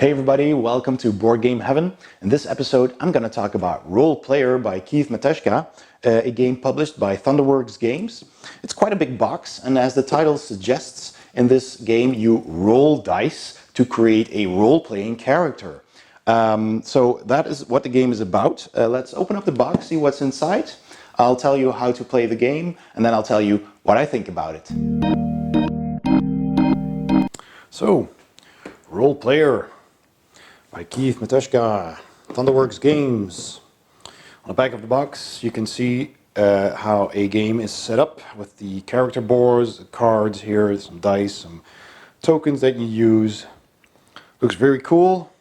Hey everybody, welcome to Board Game Heaven. In this episode, I'm going to talk about Role Player by Matejka, a game published by Thunderworks games. It's quite a big box, and as the title suggests, in this game you roll dice to create a role-playing character. So that is what the game is about. Let's open up the box, see what's inside. I'll tell you how to play the game, and then I'll tell you what I think about it. So, Role Player by Matejka, Thunderworks Games. On the back of the box you can see how a game is set up with the character boards, the cards here, some dice, some tokens that you use. Looks very cool.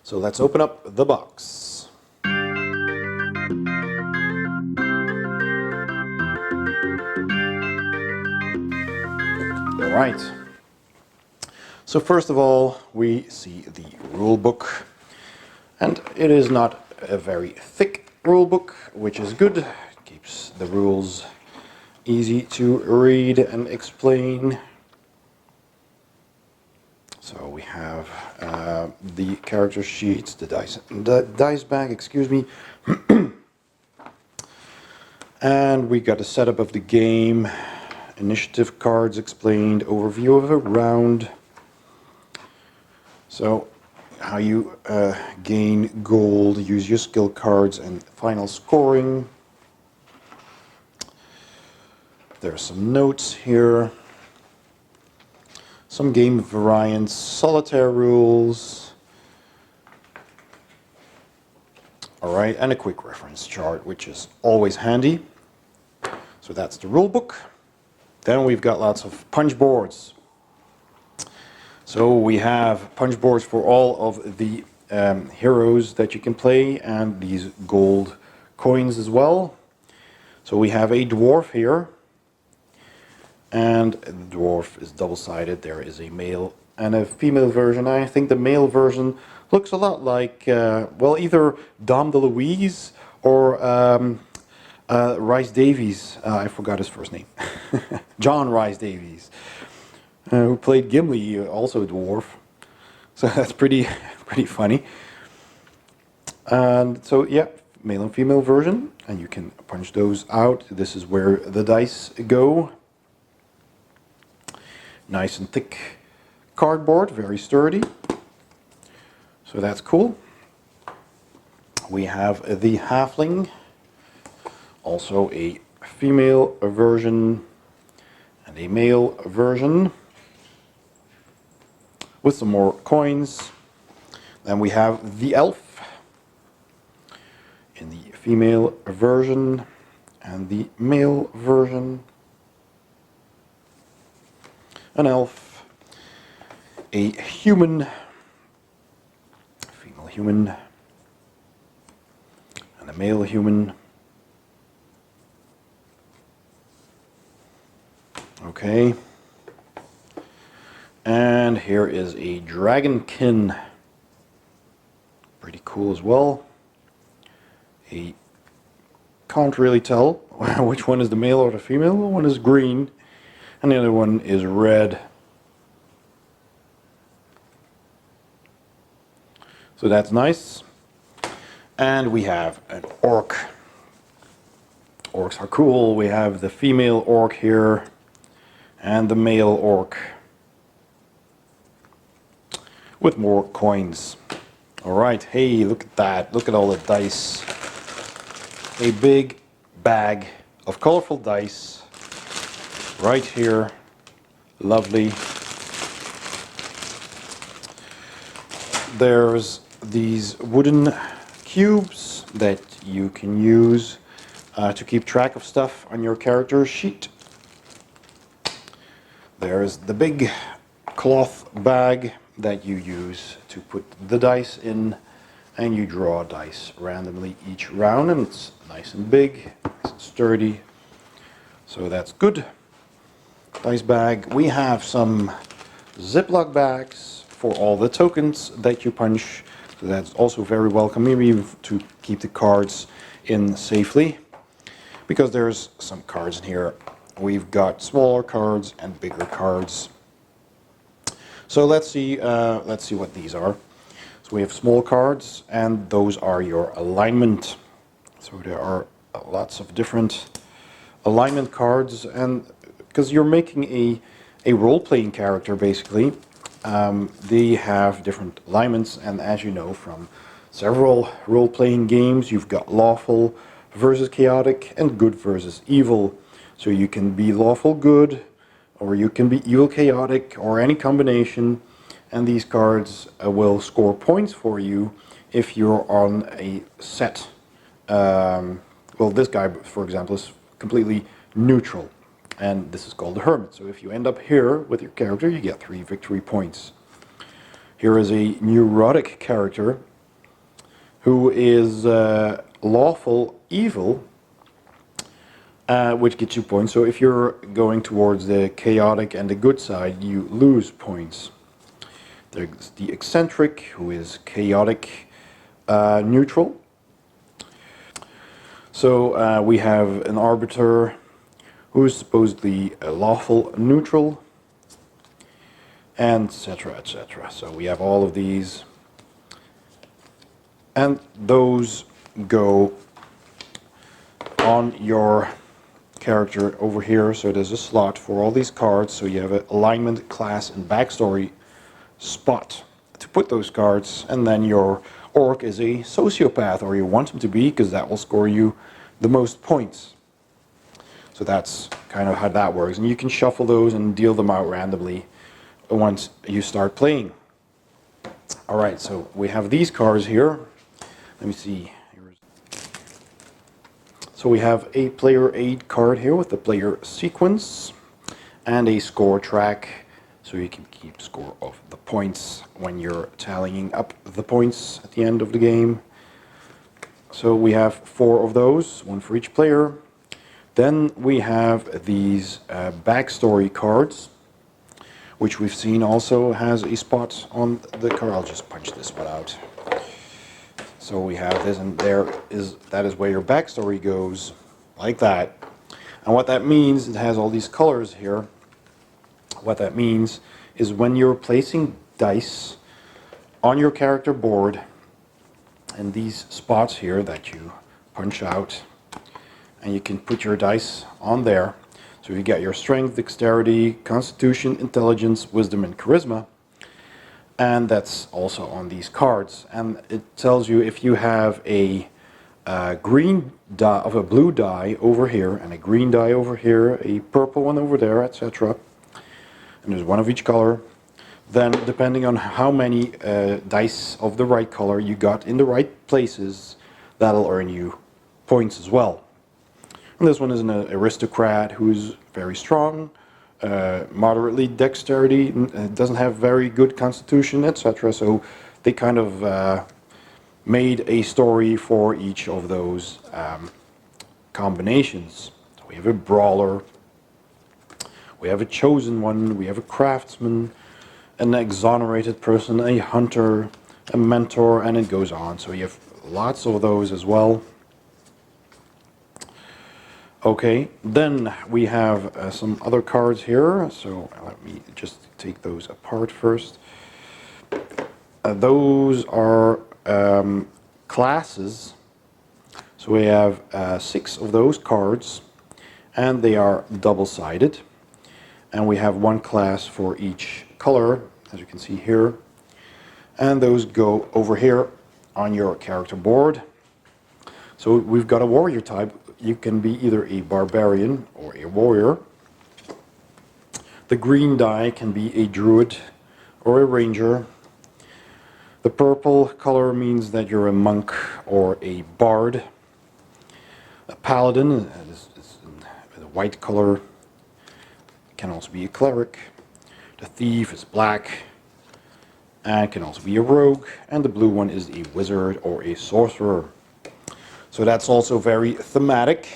So let's open up the box. Alright. So first of all, we see the rule book, and it is not a very thick rule book, which is good. It keeps the rules easy to read and explain. So we have the character sheets, the dice bag, excuse me, and we got a setup of the game, initiative cards explained, overview of a round. So, how you gain gold, use your skill cards, and final scoring. There are some notes here. Some game variants, solitaire rules. Alright, and a quick reference chart, which is always handy. So that's the rule book. Then we've got lots of punch boards. So we have punch boards for all of the heroes that you can play, and these gold coins as well. So we have a dwarf here, and the dwarf is double-sided. There is a male and a female version. I think the male version looks a lot like, well, either Dom DeLuise or Rhys Davies. I forgot his first name. John Rhys Davies. Who played Gimli, also a dwarf. So that's pretty funny. And so yeah, male and female version, and you can punch those out. This is where the dice go. Nice and thick cardboard, very sturdy. So that's cool. We have the halfling, also a female version and a male version, with some more coins. Then we have the elf in the female version and the male version. An elf, a human, female human, and a male human. Okay. And here is a dragonkin. Pretty cool as well. Can't really tell which one is the male or the female. One is green and the other one is red. So that's nice. And we have an orc. Orcs are cool. We have the female orc here and the male orc, with more coins. Alright, hey, look at that. Look at all the dice. A big bag of colorful dice right here. Lovely. There's these wooden cubes that you can use to keep track of stuff on your character sheet. There's the big cloth bag that you use to put the dice in, and you draw dice randomly each round, and it's nice and big, nice and sturdy, so that's good. Dice bag. We have some Ziploc bags for all the tokens that you punch, so that's also very welcome, maybe to keep the cards in safely, because there's some cards in here. We've got smaller cards and bigger cards. So let's see what these are. So we have small cards, and those are your alignment. So there are lots of different alignment cards, and because you're making a role-playing character, basically, they have different alignments, and as you know from several role-playing games, you've got lawful versus chaotic and good versus evil. So you can be lawful good, or you can be evil chaotic, or any combination, and these cards will score points for you if you're on a set. Well, this guy, for example, is completely neutral, and this is called the Hermit. So if you end up here with your character, you get 3 victory points. Here is a neurotic character who is lawful evil, which gets you points. So if you're going towards the chaotic and the good side, you lose points. There's the eccentric, who is chaotic neutral. So we have an arbiter who is supposedly a lawful neutral, and etc. etc. So we have all of these, and those go on your character over here. So there's a slot for all these cards, so you have an alignment, class, and backstory spot to put those cards, and then your orc is a sociopath, or you want him to be, because that will score you the most points. So that's kind of how that works, and you can shuffle those and deal them out randomly once you start playing. Alright, so we have these cards here. Let me see. So we have a player aid card here with the player sequence and a score track, so you can keep score of the points when you're tallying up the points at the end of the game. So we have 4 of those, 1 for each player. Then we have these backstory cards, which we've seen also has a spot on the card. I'll just punch this one out. So we have this, and that is where your backstory goes, like that. And what that means, it has all these colors here. What that means is when you're placing dice on your character board, and these spots here that you punch out, and you can put your dice on there. So you get your strength, dexterity, constitution, intelligence, wisdom, and charisma. And that's also on these cards. And it tells you if you have a green die of a blue die over here, and a green die over here, a purple one over there, etc. And there's 1 of each color. Then depending on how many dice of the right color you got in the right places, that'll earn you points as well. And this one is an aristocrat who's very strong, moderately dexterity, doesn't have very good constitution, etc. So they kind of made a story for each of those combinations. So we have a brawler, we have a chosen one, we have a craftsman, an exonerated person, a hunter, a mentor, and it goes on. So you have lots of those as well. Okay, then we have some other cards here, so let me just take those apart first. Those are classes, so we have 6 of those cards, and they are double-sided, and we have 1 class for each color, as you can see here, and those go over here on your character board. So we've got a warrior type. You can be either a barbarian or a warrior. The green die can be a druid or a ranger. The purple color means that you're a monk or a bard. A paladin is the white color, can also be a cleric. The thief is black and can also be a rogue. And the blue one is a wizard or a sorcerer. So that's also very thematic.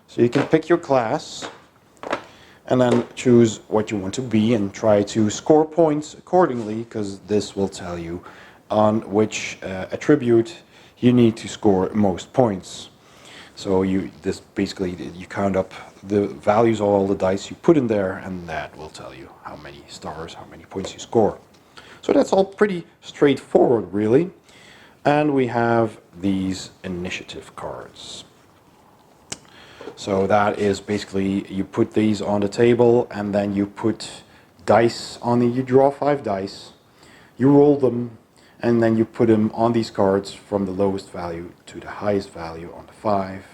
So you can pick your class and then choose what you want to be and try to score points accordingly, because this will tell you on which attribute you need to score most points. So this basically you count up the values of all the dice you put in there, and that will tell you how many stars, how many points you score. So that's all pretty straightforward, really. And we have these initiative cards. So that is basically, you put these on the table and then you put dice on the, you draw 5 dice, you roll them, and then you put them on these cards from the lowest value to the highest value on the 5.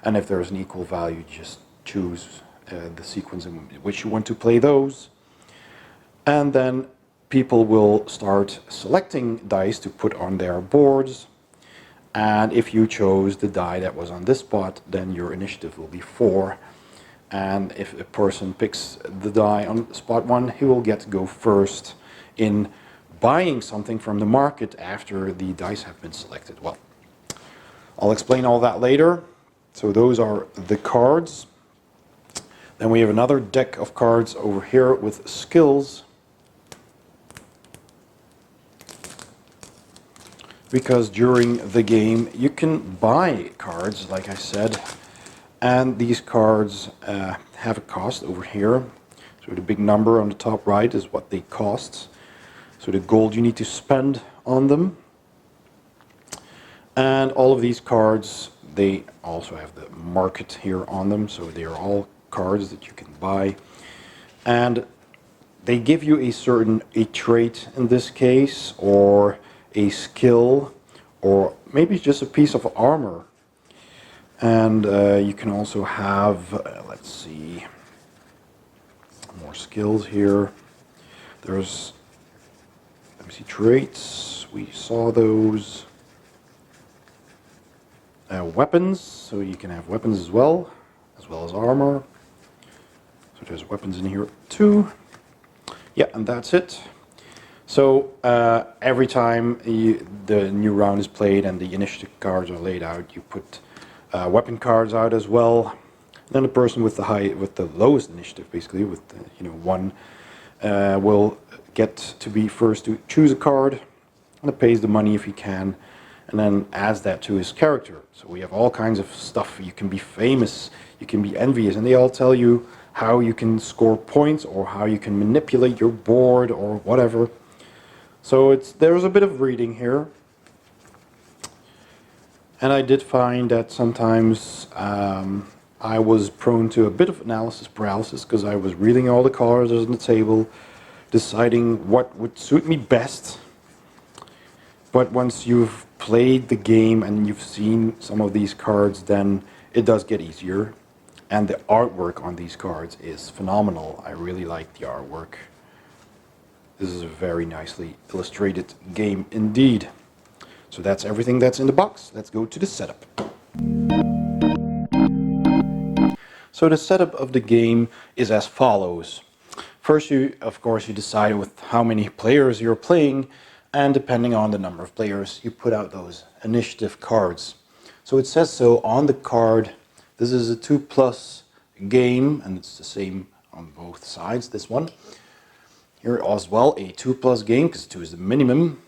And if there's an equal value, you just choose the sequence in which you want to play those. And then people will start selecting dice to put on their boards. And if you chose the die that was on this spot, then your initiative will be 4. And if a person picks the die on spot 1, he will get to go first in buying something from the market after the dice have been selected. Well, I'll explain all that later. So those are the cards. Then we have another deck of cards over here with skills. Because during the game you can buy cards, like I said, and these cards have a cost over here. So the big number on the top right is what they cost. So the gold you need to spend on them. And all of these cards, they also have the market here on them, so they are all cards that you can buy. And they give you a trait in this case, or a skill, or maybe just a piece of armor. And you can also have, let's see, more skills here. There's, let me see, traits, we saw those. Weapons, so you can have weapons as well as armor. So there's weapons in here too. Yeah, and that's it. So every time the new round is played and the initiative cards are laid out, you put weapon cards out as well. And then the person with the lowest initiative, basically with 1, will get to be first to choose a card, and it pays the money if he can, and then adds that to his character. So we have all kinds of stuff. You can be famous, you can be envious, and they all tell you how you can score points or how you can manipulate your board or whatever. So there's a bit of reading here, and I did find that sometimes I was prone to a bit of analysis paralysis because I was reading all the cards on the table, deciding what would suit me best. But once you've played the game and you've seen some of these cards, then it does get easier. And the artwork on these cards is phenomenal. I really like the artwork. This is a very nicely illustrated game indeed. So that's everything that's in the box. Let's go to the setup. So the setup of the game is as follows. First, of course, you decide with how many players you're playing, and depending on the number of players, you put out those initiative cards. So it says so on the card. This is a 2+ game, and it's the same on both sides, this one. Here as well, a 2+ game, because 2 is the minimum.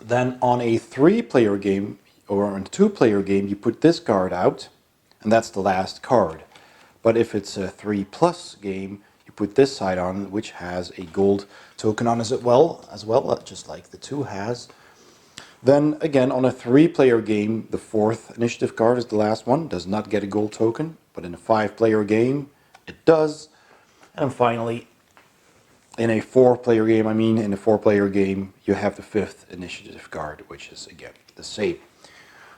Then on a 3-player game, or on a 2-player game, you put this card out, and that's the last card. But if it's a 3+ game, you put this side on, which has a gold token on as well, just like the 2 has. Then again, on a 3-player game, the 4th initiative card is the last one, does not get a gold token, but in a 5-player game, it does. And finally, in a 4-player game, you have the 5th initiative card, which is again the same.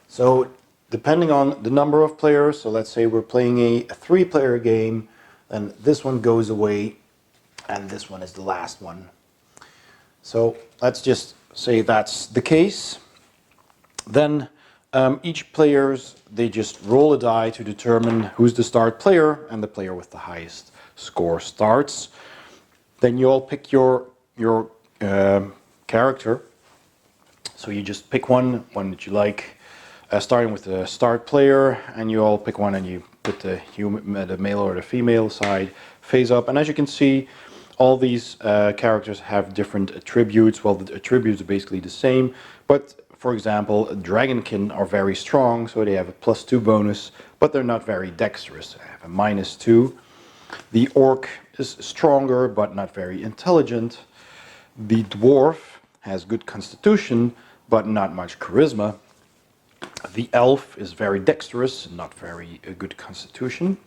So depending on the number of players, so let's say we're playing a 3-player game, then this one goes away, and this one is the last one. So let's just say that's the case. Then each players, they just roll a die to determine who's the start player, and the player with the highest score starts. Then you all pick your character. So you just pick one that you like, starting with the start player, and you all pick one and you put the male or the female side face up. And as you can see, all these characters have different attributes. Well, the attributes are basically the same, but for example, Dragonkin are very strong, so they have a +2 bonus, but they're not very dexterous. They have a -2. The Orc is stronger, but not very intelligent. The dwarf has good constitution, but not much charisma. The elf is very dexterous, not very good constitution.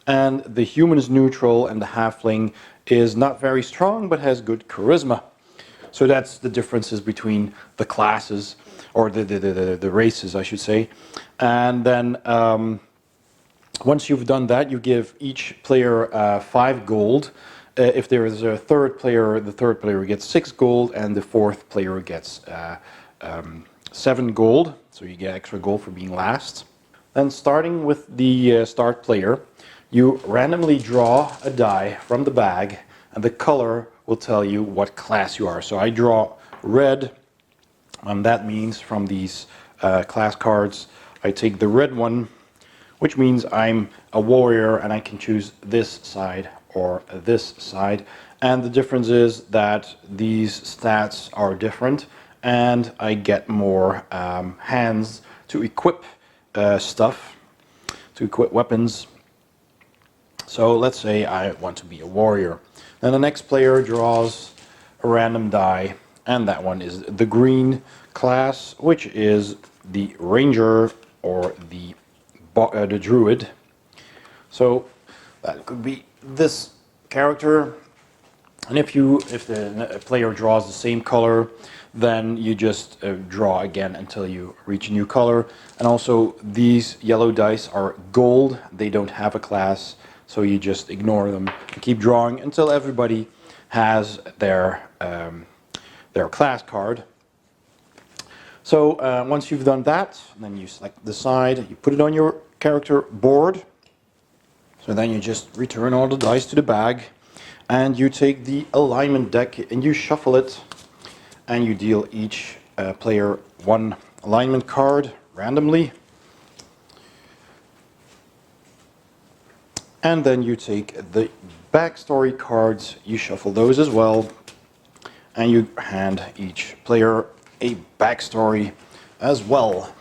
And the human is neutral, and the halfling is not very strong, but has good charisma. So that's the differences between the classes, or the races, I should say. And then once you've done that, you give each player 5 gold. If there is a third player, the third player gets 6 gold, and the fourth player gets 7 gold. So you get extra gold for being last. Then starting with the start player, you randomly draw a die from the bag, and the color will tell you what class you are. So I draw red, and that means from these class cards, I take the red one, which means I'm a warrior and I can choose this side or this side. And the difference is that these stats are different, and I get more hands to equip stuff, to equip weapons. So let's say I want to be a warrior. Then the next player draws a random die, and that one is the green class, which is the ranger or the druid. So that could be this character. And if the player draws the same color, then you just draw again until you reach a new color. And also these yellow dice are gold. They don't have a class, so you just ignore them and keep drawing until everybody has their class card. So once you've done that, then you select the side, you put it on your character board. So then you just return all the dice to the bag, and you take the alignment deck and you shuffle it, and you deal each player 1 alignment card randomly. And then you take the backstory cards, you shuffle those as well, and you hand each player a backstory as well.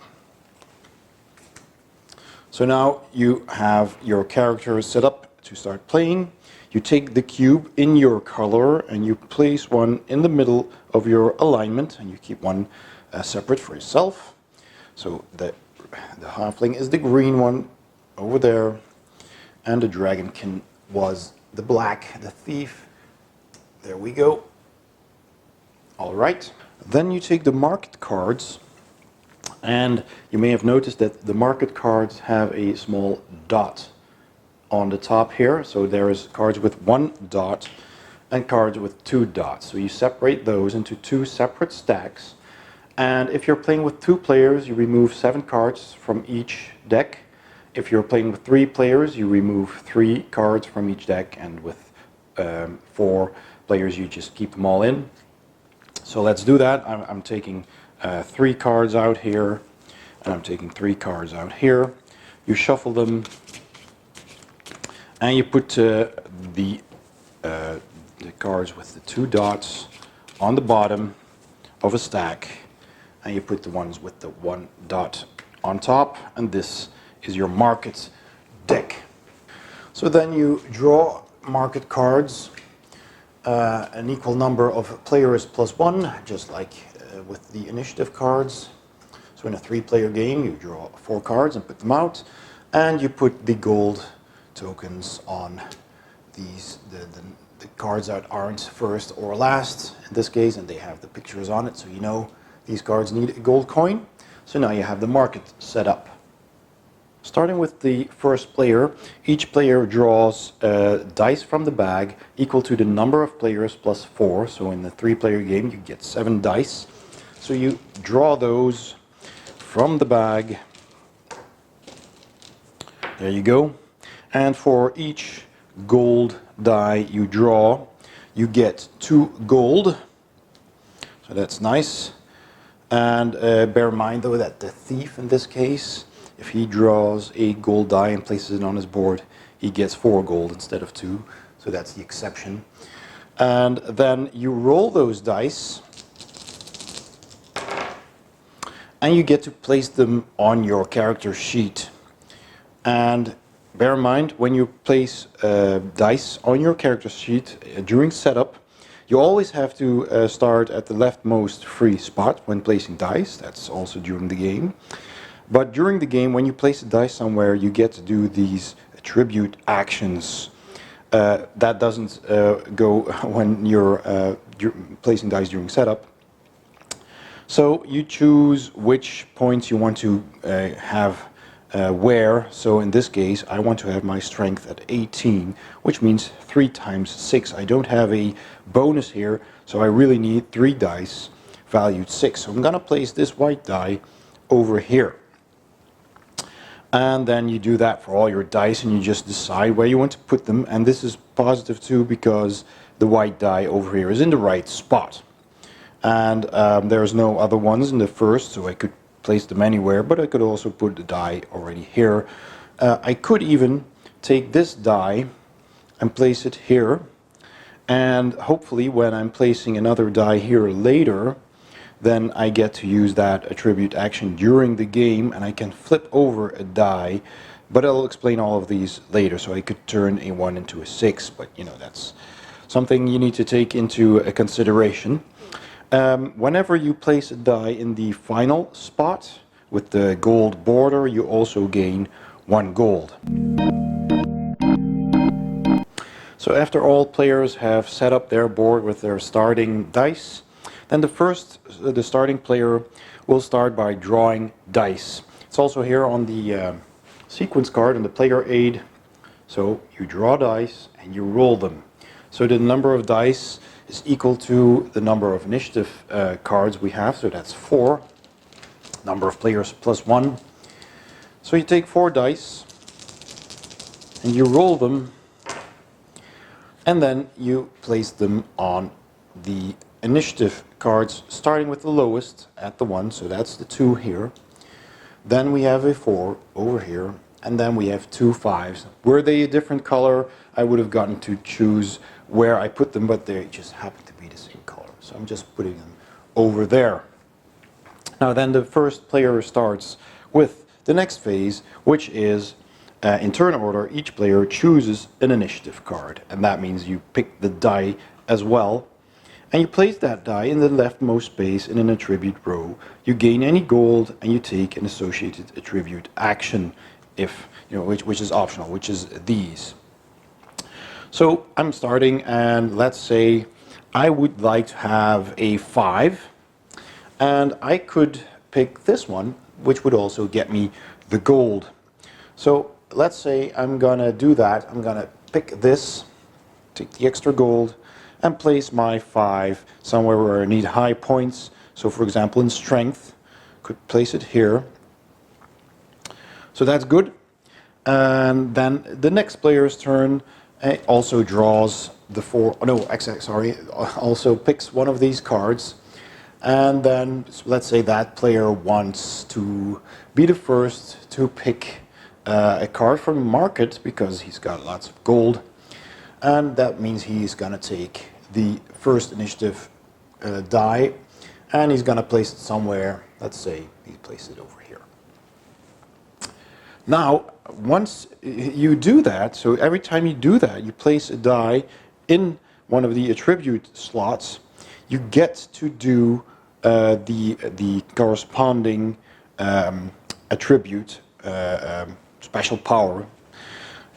So now you have your character set up to start playing. You take the cube in your color and you place one in the middle of your alignment, and you keep one separate for yourself. So the halfling is the green one over there, and the dragonkin was the black, the thief. There we go. All right. Then you take the market cards, and you may have noticed that the market cards have a small dot on the top here. So there is cards with 1 dot and cards with 2 dots. So you separate those into 2 separate stacks. And if you're playing with 2 players, you remove 7 cards from each deck. If you're playing with 3 players, you remove 3 cards from each deck, and with 4 players, you just keep them all in. So let's do that. I'm taking 3 cards out here, and I'm taking 3 cards out here. You shuffle them, and you put the cards with the 2 dots on the bottom of a stack, and you put the ones with the 1 dot on top, and this is your market deck. So then you draw market cards, an equal number of players plus 1, just like with the initiative cards. So in a 3-player game, you draw 4 cards and put them out, and you put the gold tokens on these the cards that aren't first or last in this case, and they have the pictures on it, so you know these cards need a gold coin. So now you have the market set up. Starting with the first player, each player draws dice from the bag equal to the number of players plus 4. So in the 3-player game, you get 7 dice. So you draw those from the bag. There you go. And for each gold die you draw, you get 2 gold. So that's nice. And bear in mind though that the thief in this case, if he draws a gold die and places it on his board, he gets 4 gold instead of 2. So that's the exception. And then you roll those dice, and you get to place them on your character sheet. And bear in mind, when you place dice on your character sheet during setup, You always have to start at the leftmost free spot when placing dice. That's also during the game. But during the game, when you place a dice somewhere, you get to do these attribute actions. That doesn't go when you're placing dice during setup. So you choose which points you want to have where. So in this case, I want to have my strength at 18, which means 3 times 6. I don't have a bonus here, so I really need 3 dice valued 6. So I'm going to place this white die over here. And then you do that for all your dice, and you just decide where you want to put them. And this is positive too, because the white die over here is in the right spot. And there's no other ones in the first, so I could place them anywhere, but I could also put the die already here. I could even take this die and place it here, and hopefully when I'm placing another die here later, then I get to use that attribute action during the game, and I can flip over a die, but I'll explain all of these later. So I could turn a 1 into a 6, but you know, that's something you need to take into consideration. Whenever you place a die in the final spot with the gold border, you also gain 1 gold. So after all players have set up their board with their starting dice, then the starting player will start by drawing dice. It's also here on the sequence card in the player aid. So you draw dice and you roll them. So the number of dice is equal to the number of initiative cards we have, so that's 4. Number of players plus 1. So you take 4 dice and you roll them, and then you place them on the initiative cards, starting with the lowest at the 1, so that's the 2 here. Then we have a 4 over here, and then we have 2 5s. Were they a different color, I would have gotten to choose where I put them, but they just happen to be the same color. So I'm just putting them over there. Now then the first player starts with the next phase, which is in turn order, each player chooses an initiative card. And that means you pick the die as well. And you place that die in the leftmost space in an attribute row. You gain any gold and you take an associated attribute action, if you know, which is optional, which is these. So I'm starting, and let's say I would like to have a 5, and I could pick this one, which would also get me the gold. So let's say I'm gonna do that. I'm gonna pick this, take the extra gold, and place my 5 somewhere where I need high points. So for example in strength, could place it here. So that's good. And then the next player's turn also draws the 4, no, sorry, also picks one of these cards. And then let's say that player wants to be the first to pick a card from the market because he's got lots of gold. And that means he's going to take the first initiative die, and he's going to place it somewhere. Let's say he places it over here. Now, once you do that, so every time you do that, you place a die in one of the attribute slots, you get to do the corresponding attribute special power,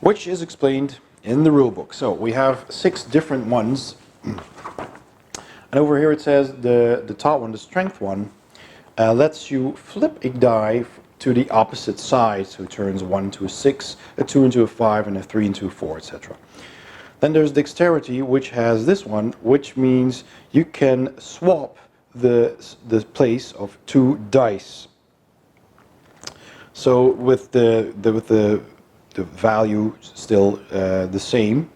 which is explained in the rulebook. So we have 6 different ones, and over here it says the top one, the strength one, lets you flip a die to the opposite side, so it turns 1 into a 6, a 2 into a 5, and a 3 into a 4, etc. Then there's dexterity, which has this one, which means you can swap the place of 2 dice. So with the value still the same.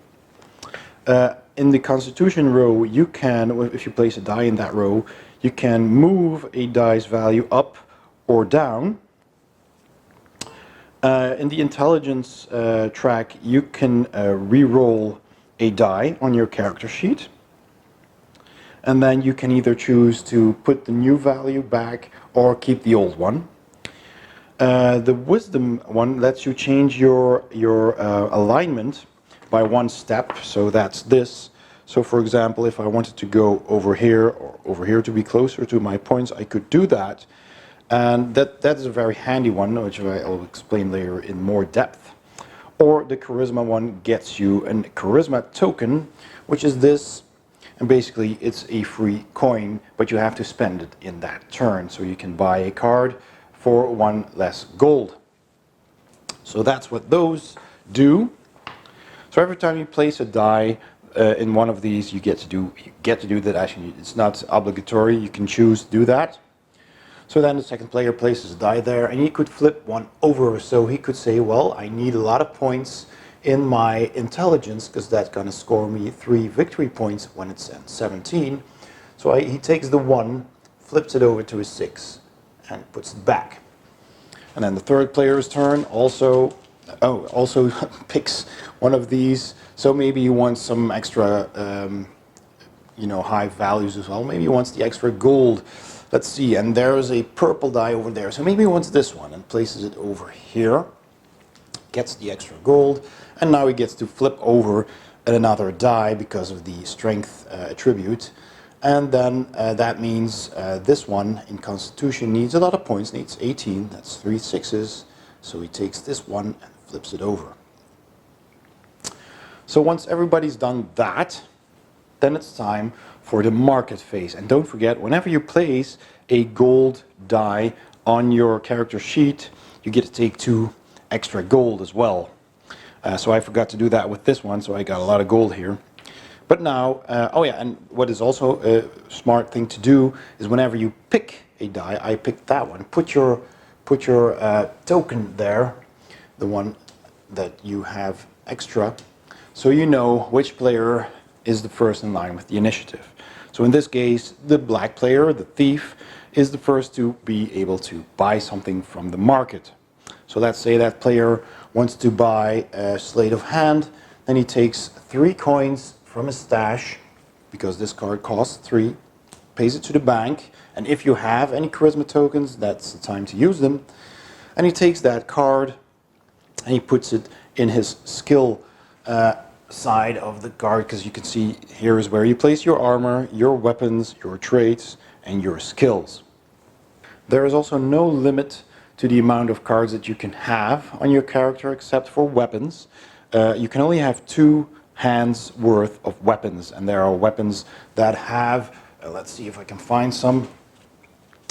In the Constitution row, you can, if you place a die in that row, you can move a die's value up or down. In the Intelligence track, you can re-roll a die on your character sheet. And then you can either choose to put the new value back or keep the old one. The Wisdom one lets you change your alignment by 1 step, so that's this. So for example, if I wanted to go over here or over here to be closer to my points, I could do that. And that is a very handy one, which I'll explain later in more depth. Or the charisma one gets you a charisma token, which is this. And basically it's a free coin, but you have to spend it in that turn. So you can buy a card for 1 less gold. So that's what those do. So every time you place a die in one of these, you get to do that. Actually, it's not obligatory. You can choose to do that. So then the second player places a die there, and he could flip one over. So he could say, well, I need a lot of points in my intelligence because that's going to score me 3 victory points when it's at 17. So he takes the 1, flips it over to a 6, and puts it back. And then the third player's turn also picks one of these. So maybe he wants some extra, high values as well. Maybe he wants the extra gold. Let's see, and there is a purple die over there. So maybe he wants this one and places it over here. Gets the extra gold, and now he gets to flip over another die because of the strength attribute. And then that means this one in Constitution needs a lot of points, needs 18, that's 3 6s. So he takes this one and flips it over. So once everybody's done that, then it's time for the market phase. And don't forget, whenever you place a gold die on your character sheet, you get to take 2 extra gold as well. So I forgot to do that with this one, so I got a lot of gold here. But now, and what is also a smart thing to do is whenever you pick a die, I picked that one. Put your token there, the one that you have extra, so you know which player is the first in line with the initiative. So in this case, the black player, the thief, is the first to be able to buy something from the market. So let's say that player wants to buy a sleight of hand, then he takes 3 coins from his stash, because this card costs 3, pays it to the bank, and if you have any charisma tokens, that's the time to use them. And he takes that card and he puts it in his skill side of the card, because you can see here is where you place your armor, your weapons, your traits, and your skills. There is also no limit to the amount of cards that you can have on your character except for weapons. You can only have 2 hands worth of weapons, and there are weapons that have, let's see if I can find some,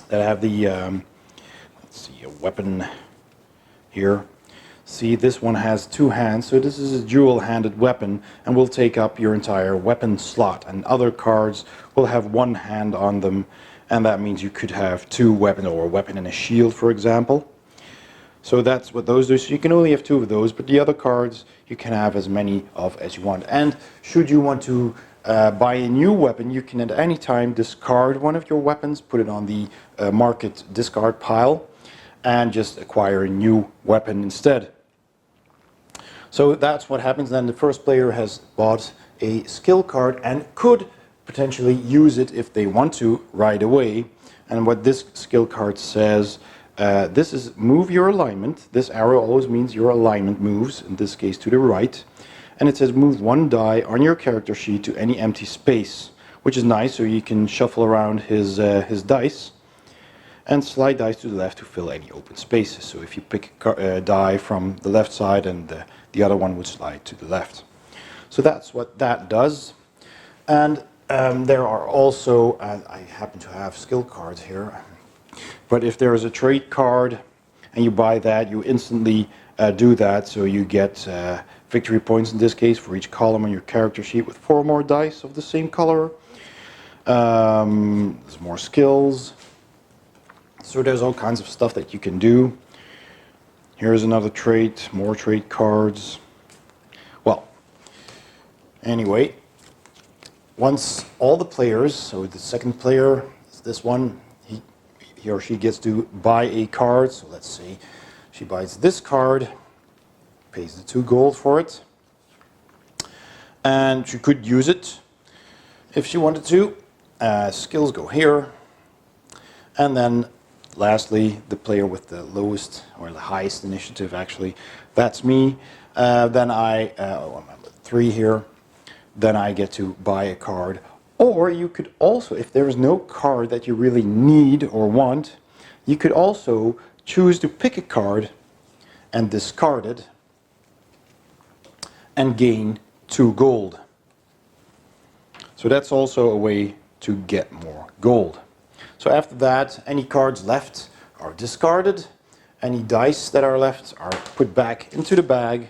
that have the, let's see, a weapon here. See, this one has 2 hands, so this is a dual-handed weapon and will take up your entire weapon slot, and other cards will have 1 hand on them, and that means you could have 2 weapons, or a weapon and a shield, for example. So that's what those do. So you can only have 2 of those, but the other cards you can have as many of as you want. And should you want to buy a new weapon, you can at any time discard one of your weapons, put it on the market discard pile, and just acquire a new weapon instead. So that's what happens then. The first player has bought a skill card and could potentially use it if they want to right away. And what this skill card says, this is move your alignment. This arrow always means your alignment moves, in this case to the right. And it says move 1 die on your character sheet to any empty space, which is nice, so you can shuffle around his dice and slide dice to the left to fill any open spaces. So if you pick a die from the left side, and the other one would slide to the left. So that's what that does. And there are also, I happen to have skill cards here, but if there is a trade card and you buy that, you instantly do that, so you get victory points in this case for each column on your character sheet with 4 more dice of the same color. There's more skills. So there's all kinds of stuff that you can do. Here's another trait, more trait cards. Well, anyway, once all the players, so the second player is this one, he or she gets to buy a card. So let's say she buys this card, pays the 2 gold for it, and she could use it if she wanted to. Skills go here, and then lastly, the player with the lowest or the highest initiative, actually, that's me. Then I'm at 3 here. then I get to buy a card. Or you could also, if there is no card that you really need or want, you could also choose to pick a card and discard it and gain 2 gold. So that's also a way to get more gold. So after that, any cards left are discarded, any dice that are left are put back into the bag,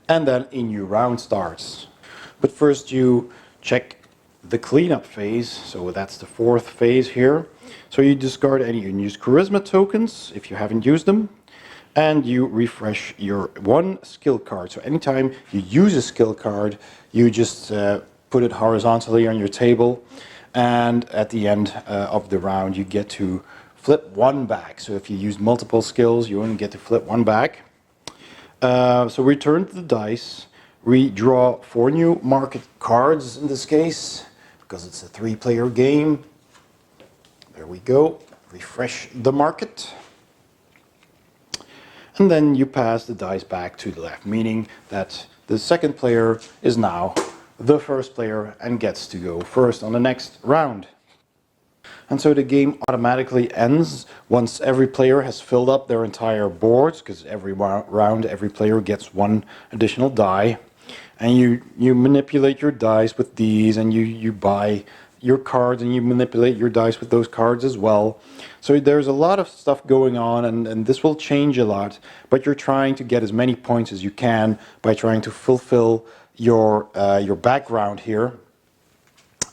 and then a new round starts. But first you check the cleanup phase, so that's the 4th phase here. So you discard any unused charisma tokens if you haven't used them, and you refresh your 1 skill card. So anytime you use a skill card, you just put it horizontally on your table, and at the end of the round you get to flip 1 back. So if you use multiple skills, you only get to flip 1 back. So we turn the dice, we draw 4 new market cards in this case, because it's a 3-player game. There we go, refresh the market. And then you pass the dice back to the left, meaning that the second player is now the first player and gets to go first on the next round. And so the game automatically ends once every player has filled up their entire boards, because every round every player gets 1 additional die. And you manipulate your dice with these, and you buy your cards and you manipulate your dice with those cards as well. So there's a lot of stuff going on, and this will change a lot, but you're trying to get as many points as you can by trying to fulfill your background here.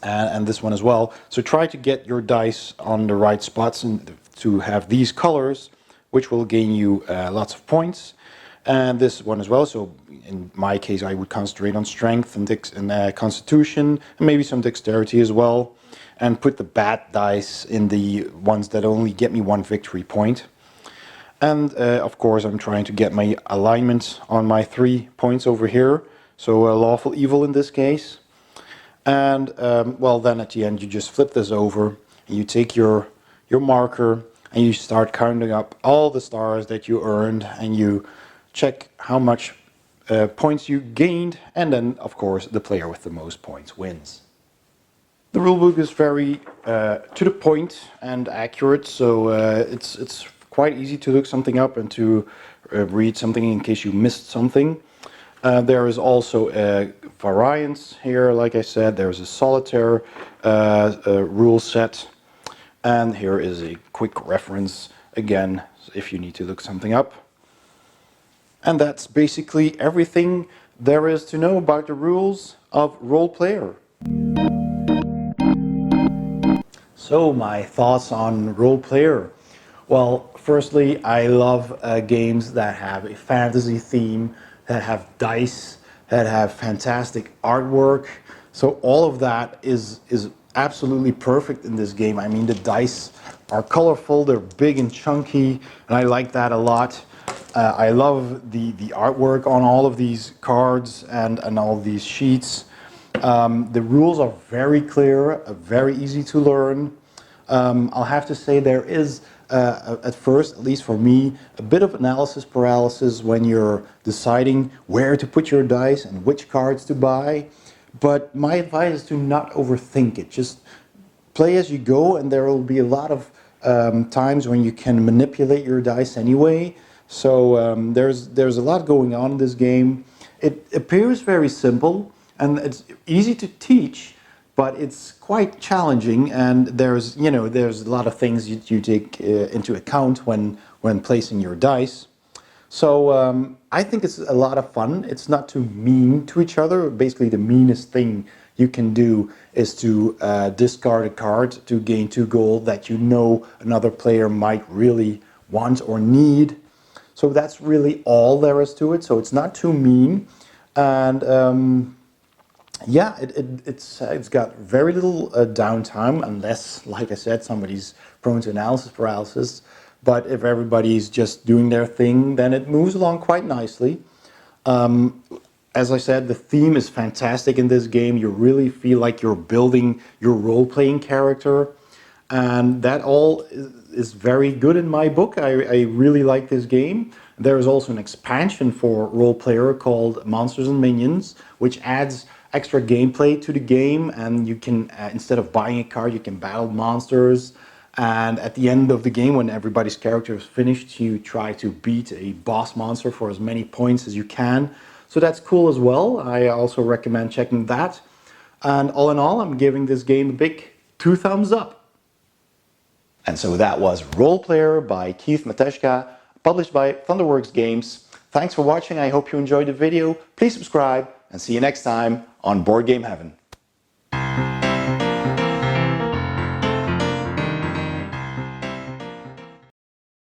And this one as well. So try to get your dice on the right spots and to have these colors, which will gain you lots of points. And this one as well. So in my case, I would concentrate on strength and constitution, and maybe some dexterity as well. And put the bad dice in the ones that only get me 1 victory point. And of course, I'm trying to get my alignment on my 3 points over here. So lawful evil in this case. And well, then at the end you just flip this over and you take your marker and you start counting up all the stars that you earned, and you check how much points you gained, and then of course the player with the most points wins. The rulebook is very to the point and accurate, so it's quite easy to look something up and to read something in case you missed something. There is also a variance here, like I said. There's a solitaire rule set, and here is a quick reference again if you need to look something up. And that's basically everything there is to know about the rules of Role Player. So my thoughts on Role Player. Well, firstly, I love games that have a fantasy theme, that have dice, that have fantastic artwork. So all of that is absolutely perfect in this game. I mean, the dice are colorful, they're big and chunky, and I like that a lot. I love the artwork on all of these cards and all of these sheets. The rules are very clear, very easy to learn. I'll have to say there is at first, at least for me, a bit of analysis paralysis when you're deciding where to put your dice and which cards to buy. But my advice is to not overthink it. Just play as you go, and there will be a lot of times when you can manipulate your dice anyway. So there's a lot going on in this game. It appears very simple, and it's easy to teach, but it's quite challenging, and there's a lot of things you take into account when placing your dice. So I think it's a lot of fun. It's not too mean to each other. Basically, the meanest thing you can do is to discard a card to gain 2 gold that you know another player might really want or need. So that's really all there is to it. So it's not too mean, and yeah, it's got very little downtime, unless, like I said, somebody's prone to analysis paralysis. But if everybody's just doing their thing, then it moves along quite nicely. As I said, the theme is fantastic in this game. You really feel like you're building your role-playing character, and that all is very good in my book. I really like this game. There is also an expansion for Role Player called Monsters and Minions, which adds extra gameplay to the game, and you can, instead of buying a card, you can battle monsters. And at the end of the game, when everybody's character is finished, you try to beat a boss monster for as many points as you can. So that's cool as well. I also recommend checking that. And all in all, I'm giving this game a big 2 thumbs up. And so that was Role Player by Keith Matejka, published by Thunderworks Games. Thanks for watching. I hope you enjoyed the video. Please subscribe and see you next time on Board Game Heaven.